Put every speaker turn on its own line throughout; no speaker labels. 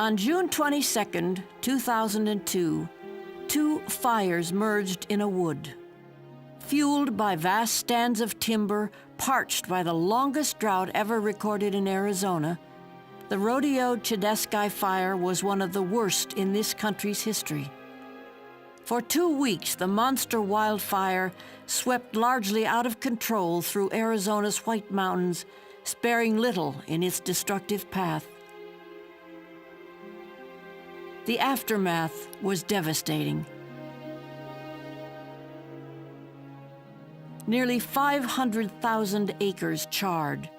On June 22, 2002, two fires merged in a wood. Fueled by vast stands of timber parched by the longest drought ever recorded in Arizona, the Rodeo-Chediski fire was one of the worst in this country's history. For 2 weeks, the monster wildfire swept largely out of control through Arizona's White Mountains, sparing little in its destructive path. The aftermath was devastating. Nearly 500,000 acres charred.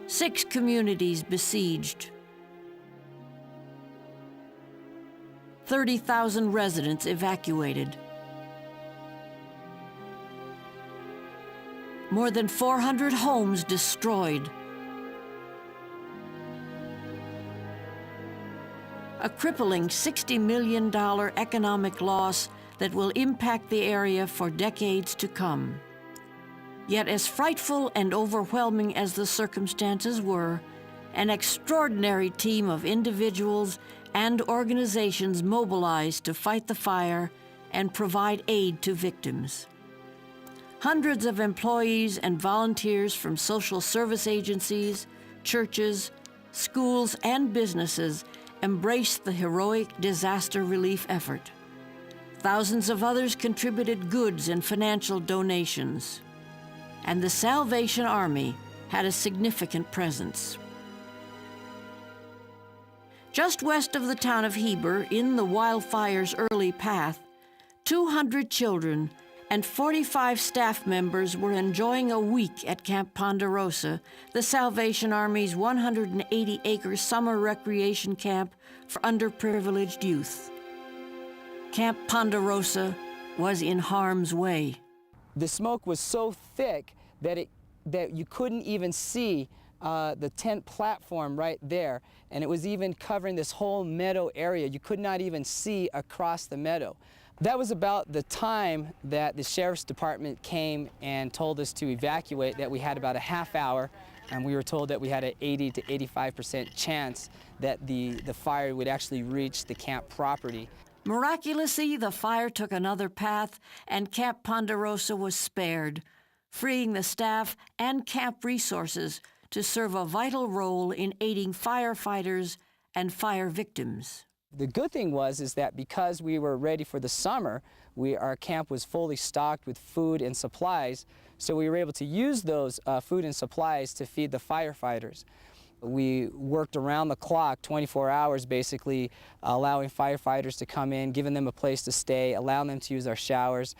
6 communities besieged. 30,000 residents evacuated. More than 400 homes destroyed. A crippling $60 million economic loss that will impact the area for decades to come. Yet as frightful and overwhelming as the circumstances were, an extraordinary team of individuals and organizations mobilized to fight the fire and provide aid to victims. Hundreds of employees and volunteers from social service agencies, churches, schools, and businesses embraced the heroic disaster relief effort. Thousands of others contributed goods and financial donations. And the Salvation Army had a significant presence. Just west of the town of Heber, in the wildfire's early path, 200 children and 45 staff members were enjoying a week at Camp Ponderosa, the Salvation Army's 180-acre summer recreation camp for underprivileged youth. Camp Ponderosa was in harm's way.
The smoke was so thick that you couldn't even see the tent platform right there, and it was even covering this whole meadow area. You could not even see across the meadow. That was about the time that the Sheriff's Department came and told us to evacuate, that we had about a half hour, and we were told that we had an 80 to 85% chance that the fire would actually reach the camp property.
Miraculously, the fire took another path, and Camp Ponderosa was spared, freeing the staff and camp resources to serve a vital role in aiding firefighters and fire victims.
The good thing is that because we were ready for the summer, our camp was fully stocked with food and supplies, so we were able to use those food and supplies to feed the firefighters. We worked around the clock, 24 hours basically, allowing firefighters to come in, giving them a place to stay, allowing them to use our showers.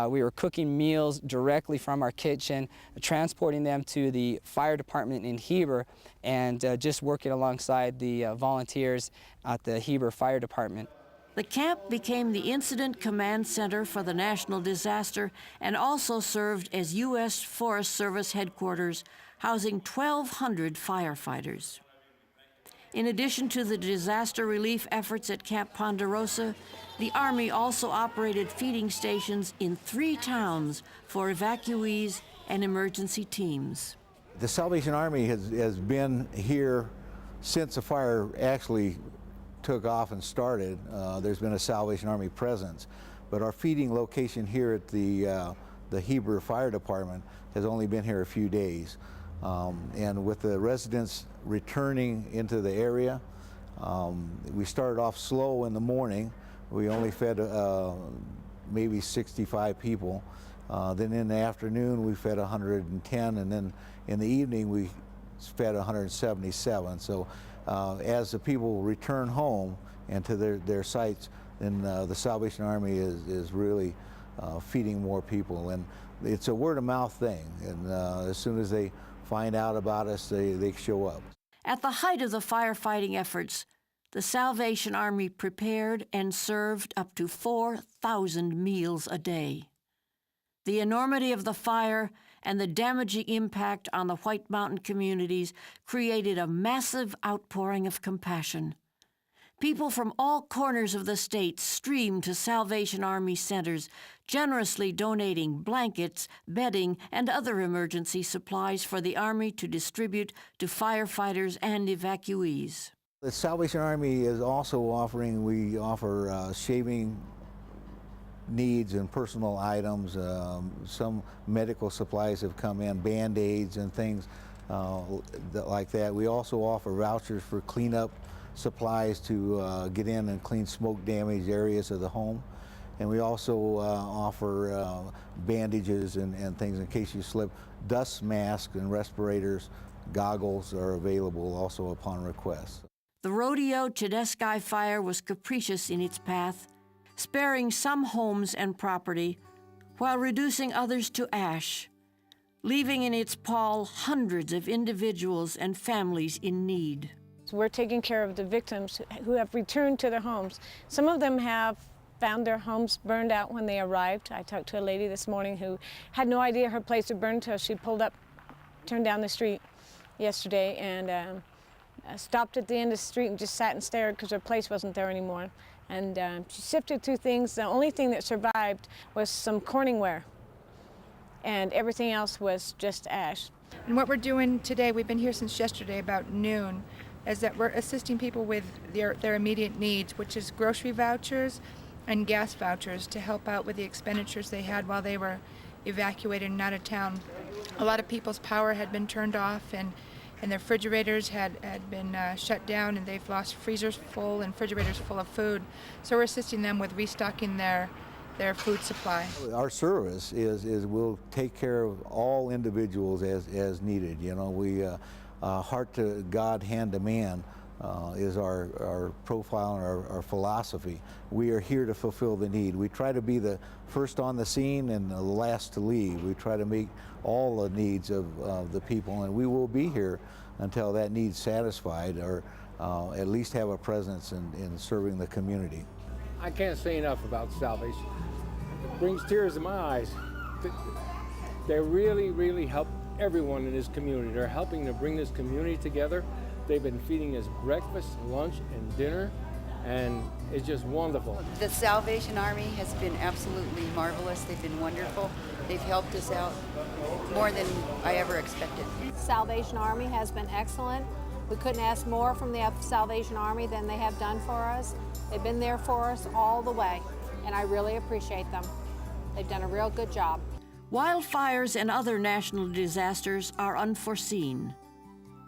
We were cooking meals directly from our kitchen, transporting them to the fire department in Heber, and just working alongside the volunteers at the Heber Fire Department.
The camp became the incident command center for the national disaster and also served as U.S. Forest Service headquarters, housing 1,200 firefighters. In addition to the disaster relief efforts at Camp Ponderosa, the Army also operated feeding stations in 3 towns for evacuees and emergency teams.
The Salvation Army has been here since the fire actually took off and started. There's been a Salvation Army presence, but our feeding location here at the Heber Fire Department has only been here a few days. And with the residents returning into the area, we started off slow in the morning. We only fed maybe 65 people. Then in the afternoon we fed 110, and then in the evening we fed 177. So as the people return home and to their sites, then the Salvation Army is really feeding more people. And it's a word-of-mouth thing, and as soon as they find out about us, they show up.
At the height of the firefighting efforts, the Salvation Army prepared and served up to 4,000 meals a day. The enormity of the fire and the damaging impact on the White Mountain communities created a massive outpouring of compassion. People from all corners of the state stream to Salvation Army centers, generously donating blankets, bedding, and other emergency supplies for the Army to distribute to firefighters and evacuees.
The Salvation Army is also we offer shaving needs and personal items. Some medical supplies have come in, Band-Aids and things like that. We also offer vouchers for cleanup supplies to get in and clean smoke damaged areas of the home. And we also offer bandages and things in case you slip. Dust masks and respirators, goggles are available also upon request.
The Rodeo-Chediski fire was capricious in its path, sparing some homes and property while reducing others to ash, leaving in its pall hundreds of individuals and families in need.
So we're taking care of the victims who have returned to their homes. Some of them have found their homes burned out when they arrived. I talked to a lady this morning who had no idea her place had burned until she pulled up, turned down the street yesterday, and stopped at the end of the street and just sat and stared because her place wasn't there anymore. And she sifted through things. The only thing that survived was some Corningware, and everything else was just ash.
And what we're doing today, we've been here since yesterday about noon, is that we're assisting people with their immediate needs, which is grocery vouchers and gas vouchers to help out with the expenditures they had while they were evacuated and out of town. A lot of people's power had been turned off, and their refrigerators had been shut down, and they've lost freezers full and refrigerators full of food. So we're assisting them with restocking their food supply.
Our service is we'll take care of all individuals as needed. You know, we heart to God, hand to man is our profile and our philosophy. We are here to fulfill the need. We try to be the first on the scene and the last to leave. We try to meet all the needs of the people, and we will be here until that need's satisfied, or at least have a presence in serving the community.
I can't say enough about Salvation. It brings tears to my eyes. They really, really help everyone in this community. They're helping to bring this community together. They've been feeding us breakfast, lunch, and dinner, and it's just wonderful.
The Salvation Army has been absolutely marvelous. They've been wonderful. They've helped us out more than I ever expected.
Salvation Army has been excellent. We couldn't ask more from the Salvation Army than they have done for us. They've been there for us all the way, and I really appreciate them. They've done a real good job.
Wildfires and other national disasters are unforeseen.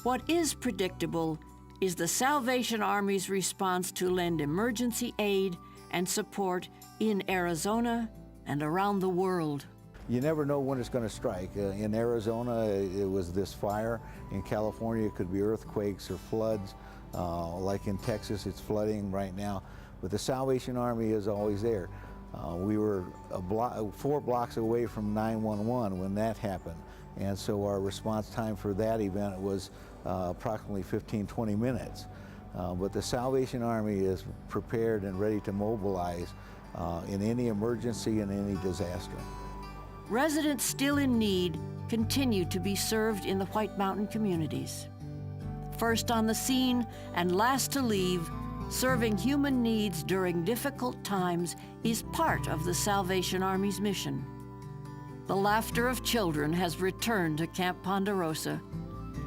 What is predictable is the Salvation Army's response to lend emergency aid and support in Arizona and around the world.
You never know when it's going to strike. In Arizona, it was this fire. In California, it could be earthquakes or floods. Like in Texas, it's flooding right now. But the Salvation Army is always there. We were 4 blocks away from 911 when that happened. And so our response time for that event was approximately 15-20 minutes. But the Salvation Army is prepared and ready to mobilize in any emergency and any disaster.
Residents still in need continue to be served in the White Mountain communities. First on the scene and last to leave, serving human needs during difficult times is part of the Salvation Army's mission. The laughter of children has returned to Camp Ponderosa.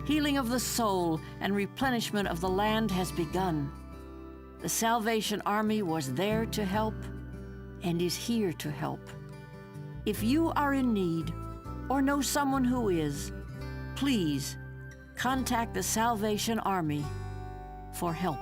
Healing of the soul and replenishment of the land has begun. The Salvation Army was there to help and is here to help. If you are in need or know someone who is, please contact the Salvation Army for help.